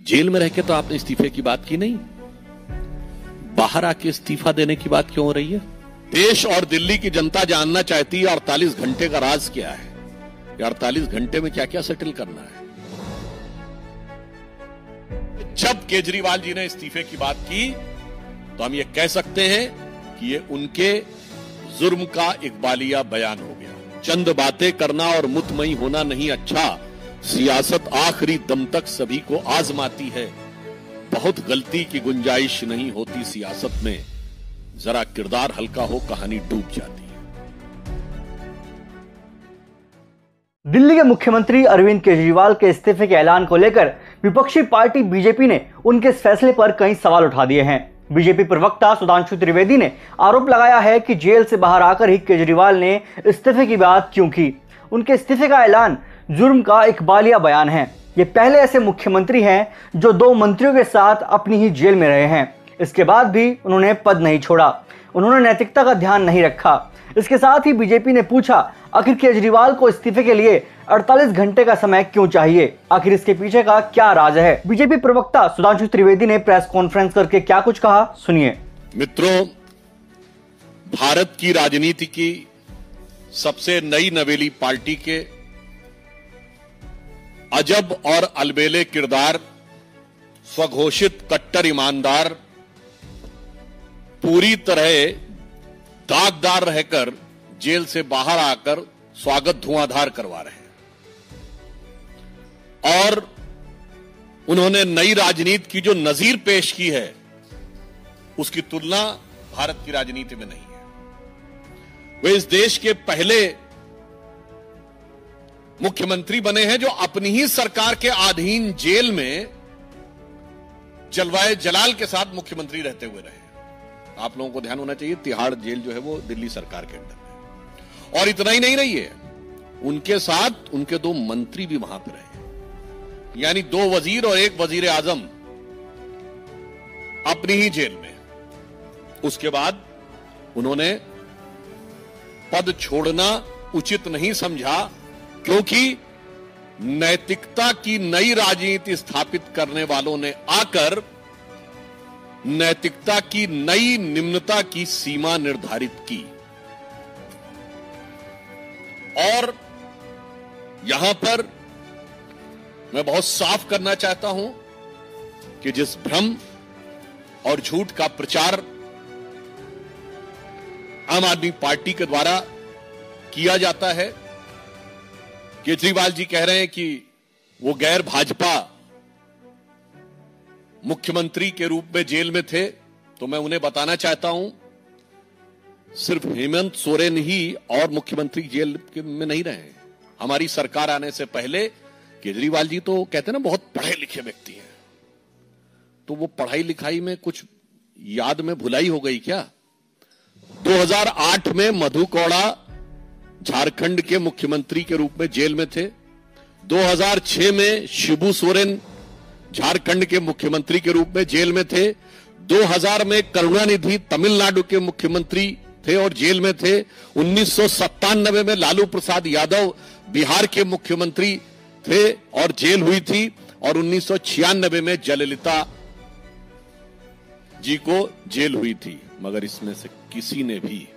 Jail में रह के तो आपने इस्तीफे की बात की नहीं, बाहर आके इस्तीफा देने की बात क्यों हो रही है? देश और दिल्ली की जनता जानना चाहती है 48 घंटे का राज क्या है, कि 48 घंटे में क्या क्या सेटल करना है। जब केजरीवाल जी ने इस्तीफे की बात की तो हम ये कह सकते हैं कि ये उनके जुर्म का इकबालिया बयान हो गया। चंद बातें करना और मुतमई होना नहीं अच्छा, सियासत आखिरी दम तक सभी को आजमाती है। बहुत गलती की गुंजाइश नहीं होती सियासत में, जरा किरदार हल्का हो कहानी डूब जाती है। दिल्ली के मुख्यमंत्री अरविंद केजरीवाल के इस्तीफे के ऐलान को लेकर विपक्षी पार्टी बीजेपी ने उनके इस फैसले पर कई सवाल उठा दिए हैं। बीजेपी प्रवक्ता सुधांशु त्रिवेदी ने आरोप लगाया है कि जेल से बाहर आकर ही केजरीवाल ने इस्तीफे की बात क्यों की। उनके इस्तीफे का ऐलान जुर्म का इकबालिया बयान है। ये पहले ऐसे मुख्यमंत्री हैं जो 2 मंत्रियों के साथ अपनी ही जेल में रहे हैं। इसके बाद भी उन्होंने पद नहीं छोड़ा, उन्होंने नैतिकता का ध्यान नहीं रखा। इसके साथ ही बीजेपी ने पूछा, आखिर केजरीवाल को इस्तीफे के लिए 48 घंटे का समय क्यों चाहिए? आखिर इसके पीछे का क्या राज है? बीजेपी प्रवक्ता सुधांशु त्रिवेदी ने प्रेस कॉन्फ्रेंस करके क्या कुछ कहा, सुनिए। मित्रों, भारत की राजनीति की सबसे नई नवेली पार्टी के अजब और अलबेले किरदार, स्वघोषित कट्टर ईमानदार, पूरी तरह दागदार रहकर जेल से बाहर आकर स्वागत धुआंधार करवा रहे हैं। और उन्होंने नई राजनीति की जो नजीर पेश की है, उसकी तुलना भारत की राजनीति में नहीं है। वे इस देश के पहले मुख्यमंत्री बने हैं जो अपनी ही सरकार के अधीन जेल में जलवाए जलाल के साथ मुख्यमंत्री रहते हुए रहे। आप लोगों को ध्यान होना चाहिए, तिहाड़ जेल जो है वो दिल्ली सरकार के अंदर है। और इतना ही नहीं रही है, उनके साथ उनके 2 मंत्री भी वहां पर रहे, यानी 2 वजीर और 1 वजीर आजम अपनी ही जेल में। उसके बाद उन्होंने पद छोड़ना उचित नहीं समझा, क्योंकि नैतिकता की नई राजनीति स्थापित करने वालों ने आकर नैतिकता की नई निम्नता की सीमा निर्धारित की। और यहां पर मैं बहुत साफ करना चाहता हूं कि जिस भ्रम और झूठ का प्रचार आम आदमी पार्टी के द्वारा किया जाता है, केजरीवाल जी कह रहे हैं कि वो गैर भाजपा मुख्यमंत्री के रूप में जेल में थे, तो मैं उन्हें बताना चाहता हूं, सिर्फ हेमंत सोरेन ही और मुख्यमंत्री जेल में नहीं रहे। हमारी सरकार आने से पहले केजरीवाल जी तो कहते हैं ना बहुत पढ़े लिखे व्यक्ति हैं, तो वो पढ़ाई लिखाई में कुछ याद में भुलाई हो गई क्या? 2008 में मधु कौड़ा झारखंड के मुख्यमंत्री के रूप में जेल में थे। 2006 में शिबू सोरेन झारखंड के मुख्यमंत्री के रूप में जेल में थे। 2000 में करुणानिधि तमिलनाडु के मुख्यमंत्री थे और जेल में थे। 1997 में लालू प्रसाद यादव बिहार के मुख्यमंत्री थे और जेल हुई थी। और 1996 में जयललिता जी को जेल हुई थी। मगर इसमें से किसी ने भी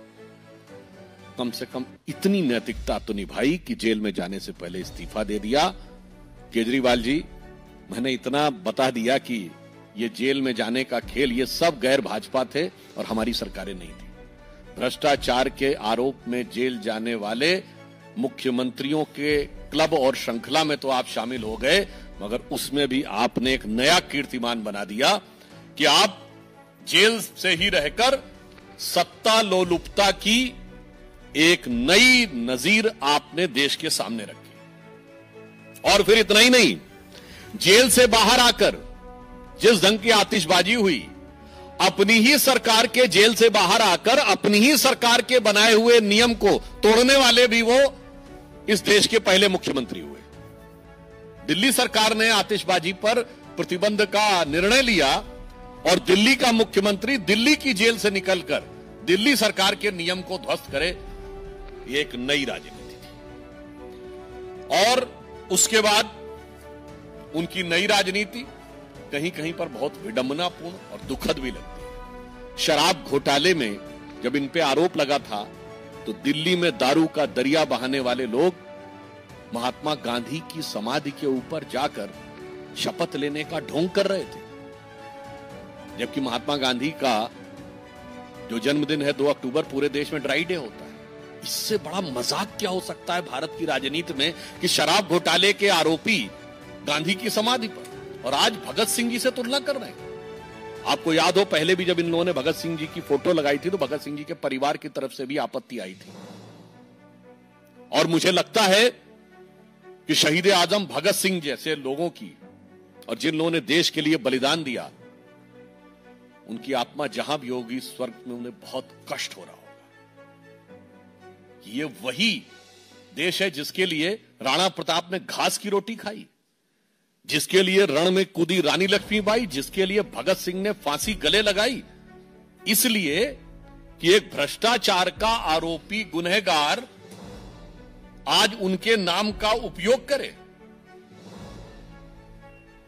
कम से कम इतनी नैतिकता तो निभाई कि जेल में जाने से पहले इस्तीफा दे दिया। केजरीवाल जी, मैंने इतना बता दिया कि ये जेल में जाने का खेल, ये सब गैर भाजपा थे और हमारी सरकारें नहीं थी। भ्रष्टाचार के आरोप में जेल जाने वाले मुख्यमंत्रियों के क्लब और श्रृंखला में तो आप शामिल हो गए, मगर उसमें भी आपने एक नया कीर्तिमान बना दिया कि आप जेल से ही रहकर सत्ता लोलुपता की एक नई नजीर आपने देश के सामने रखी। और फिर इतना ही नहीं, जेल से बाहर आकर जिस ढंग की आतिशबाजी हुई, अपनी ही सरकार के जेल से बाहर आकर अपनी ही सरकार के बनाए हुए नियम को तोड़ने वाले भी वो इस देश के पहले मुख्यमंत्री हुए। दिल्ली सरकार ने आतिशबाजी पर प्रतिबंध का निर्णय लिया और दिल्ली का मुख्यमंत्री दिल्ली की जेल से निकलकर दिल्ली सरकार के नियम को ध्वस्त करे, ये एक नई राजनीति थी। और उसके बाद उनकी नई राजनीति कहीं कहीं पर बहुत विडंबनापूर्ण और दुखद भी लगती है। शराब घोटाले में जब इन पे आरोप लगा था तो दिल्ली में दारू का दरिया बहाने वाले लोग महात्मा गांधी की समाधि के ऊपर जाकर शपथ लेने का ढोंग कर रहे थे, जबकि महात्मा गांधी का जो जन्मदिन है 2 अक्टूबर पूरे देश में ड्राई डे होता है। इससे बड़ा मजाक क्या हो सकता है भारत की राजनीति में कि शराब घोटाले के आरोपी गांधी की समाधि पर, और आज भगत सिंह जी से तुलना कर रहे हैं। आपको याद हो पहले भी जब इन लोगों ने भगत सिंह जी की फोटो लगाई थी तो भगत सिंह जी के परिवार की तरफ से भी आपत्ति आई थी। और मुझे लगता है कि शहीद आजम भगत सिंह जैसे लोगों की और जिन लोगों ने देश के लिए बलिदान दिया, उनकी आत्मा जहां भी होगी स्वर्ग में उन्हें बहुत कष्ट हो रहा होगा। ये वही देश है जिसके लिए राणा प्रताप ने घास की रोटी खाई, जिसके लिए रण में कूदी रानी लक्ष्मीबाई, जिसके लिए भगत सिंह ने फांसी गले लगाई, इसलिए कि एक भ्रष्टाचार का आरोपी गुनहगार आज उनके नाम का उपयोग करे।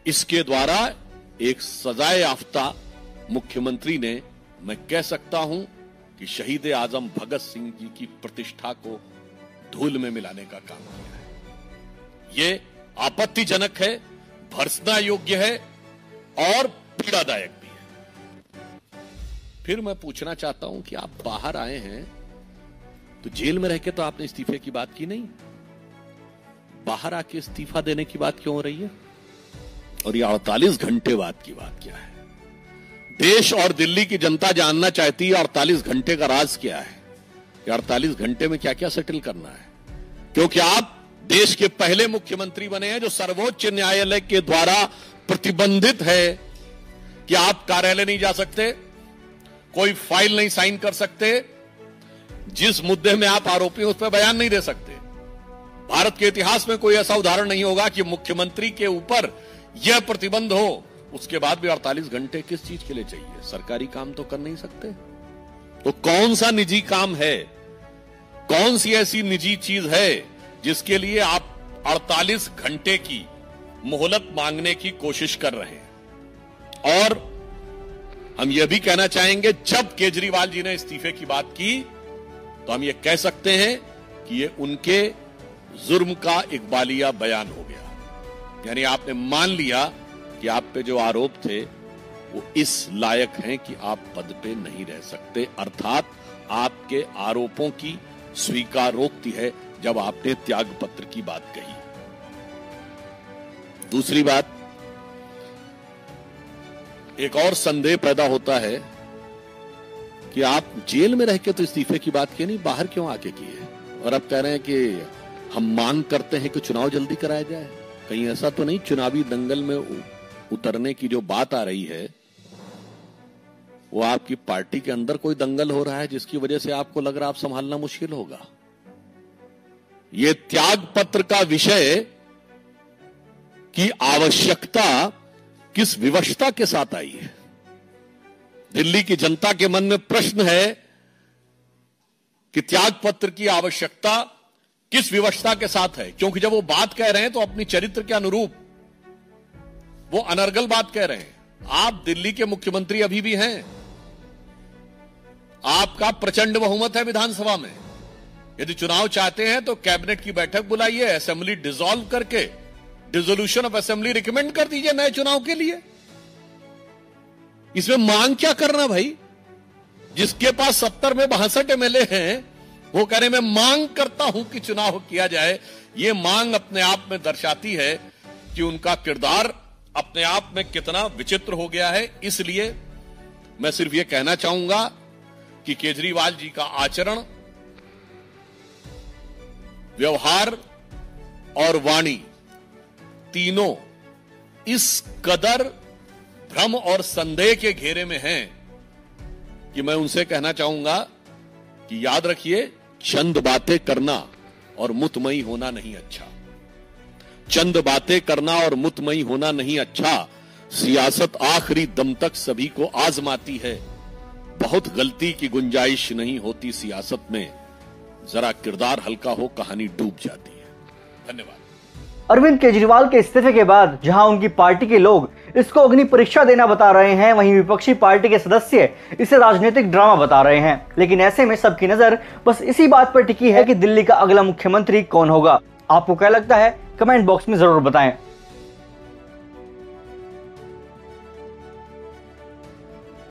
इसके द्वारा एक सजाए याफ्ता मुख्यमंत्री ने, मैं कह सकता हूं कि शहीद आजम भगत सिंह जी की प्रतिष्ठा को धूल में मिलाने का काम किया है। यह आपत्तिजनक है, भर्त्सना योग्य है और पीड़ादायक भी है। फिर मैं पूछना चाहता हूं कि आप बाहर आए हैं तो जेल में रह के तो आपने इस्तीफे की बात की नहीं, बाहर आके इस्तीफा देने की बात क्यों हो रही है? और ये 48 घंटे बाद की बात क्या है? देश और दिल्ली की जनता जानना चाहती है 48 घंटे का राज क्या है, कि 48 घंटे में क्या क्या सेटल करना है। क्योंकि आप देश के पहले मुख्यमंत्री बने हैं जो सर्वोच्च न्यायालय के द्वारा प्रतिबंधित है कि आप कार्यालय नहीं जा सकते, कोई फाइल नहीं साइन कर सकते, जिस मुद्दे में आप आरोपी हैं उस पर बयान नहीं दे सकते। भारत के इतिहास में कोई ऐसा उदाहरण नहीं होगा कि मुख्यमंत्री के ऊपर यह प्रतिबंध हो, उसके बाद भी 48 घंटे किस चीज के लिए चाहिए? सरकारी काम तो कर नहीं सकते, तो कौन सा निजी काम है, कौन सी ऐसी निजी चीज है जिसके लिए आप 48 घंटे की मोहलत मांगने की कोशिश कर रहे हैं? और हम यह भी कहना चाहेंगे, जब केजरीवाल जी ने इस्तीफे की बात की तो हम यह कह सकते हैं कि यह उनके जुर्म का इकबालिया बयान हो गया। यानी आपने मान लिया कि आप पे जो आरोप थे वो इस लायक हैं कि आप पद पे नहीं रह सकते, अर्थात आपके आरोपों की स्वीकारोक्ति है जब आपने त्याग पत्र की बात कही। दूसरी बात, एक और संदेह पैदा होता है कि आप जेल में रह के तो इस्तीफे की बात की नहीं, बाहर क्यों आके की है? और अब कह रहे हैं कि हम मांग करते हैं कि चुनाव जल्दी कराया जाए। कहीं ऐसा तो नहीं चुनावी दंगल में उतरने की जो बात आ रही है वो आपकी पार्टी के अंदर कोई दंगल हो रहा है जिसकी वजह से आपको लग रहा है आप संभालना मुश्किल होगा? ये त्याग पत्र का विषय की आवश्यकता किस विवशता के साथ आई है? दिल्ली की जनता के मन में प्रश्न है कि त्याग पत्र की आवश्यकता किस विवशता के साथ है, क्योंकि जब वो बात कह रहे हैं तो अपनी चरित्र के अनुरूप वो अनर्गल बात कह रहे हैं। आप दिल्ली के मुख्यमंत्री अभी भी हैं, आपका प्रचंड बहुमत है विधानसभा में। यदि चुनाव चाहते हैं तो कैबिनेट की बैठक बुलाइए, असेंबली डिसॉल्व करके डिसोल्यूशन ऑफ असेंबली रिकमेंड कर दीजिए नए चुनाव के लिए। इसमें मांग क्या करना भाई? जिसके पास 70 में 62 एमएलए हैं वो कह रहे मैं मांग करता हूं कि चुनाव किया जाए। ये मांग अपने आप में दर्शाती है कि उनका किरदार अपने आप में कितना विचित्र हो गया है। इसलिए मैं सिर्फ यह कहना चाहूंगा कि केजरीवाल जी का आचरण, व्यवहार और वाणी तीनों इस कदर भ्रम और संदेह के घेरे में हैं कि मैं उनसे कहना चाहूंगा कि याद रखिए, चंद बातें करना और मुतमई होना नहीं अच्छा। चंद बातें करना और मुतमई होना नहीं अच्छा। सियासत आखिरी दम तक सभी को आजमाती है। बहुत गलती की गुंजाइश नहीं होती सियासत में। जरा किरदार हल्का हो, कहानी डूब जाती है। धन्यवाद। अरविंद केजरीवाल के इस्तीफे के बाद जहां उनकी पार्टी के लोग इसको अग्नि परीक्षा देना बता रहे हैं, वहीं विपक्षी पार्टी के सदस्य इसे राजनीतिक ड्रामा बता रहे हैं। लेकिन ऐसे में सबकी नजर बस इसी बात पर टिकी है कि दिल्ली का अगला मुख्यमंत्री कौन होगा। आपको क्या लगता है, कमेंट बॉक्स में जरूर बताएं।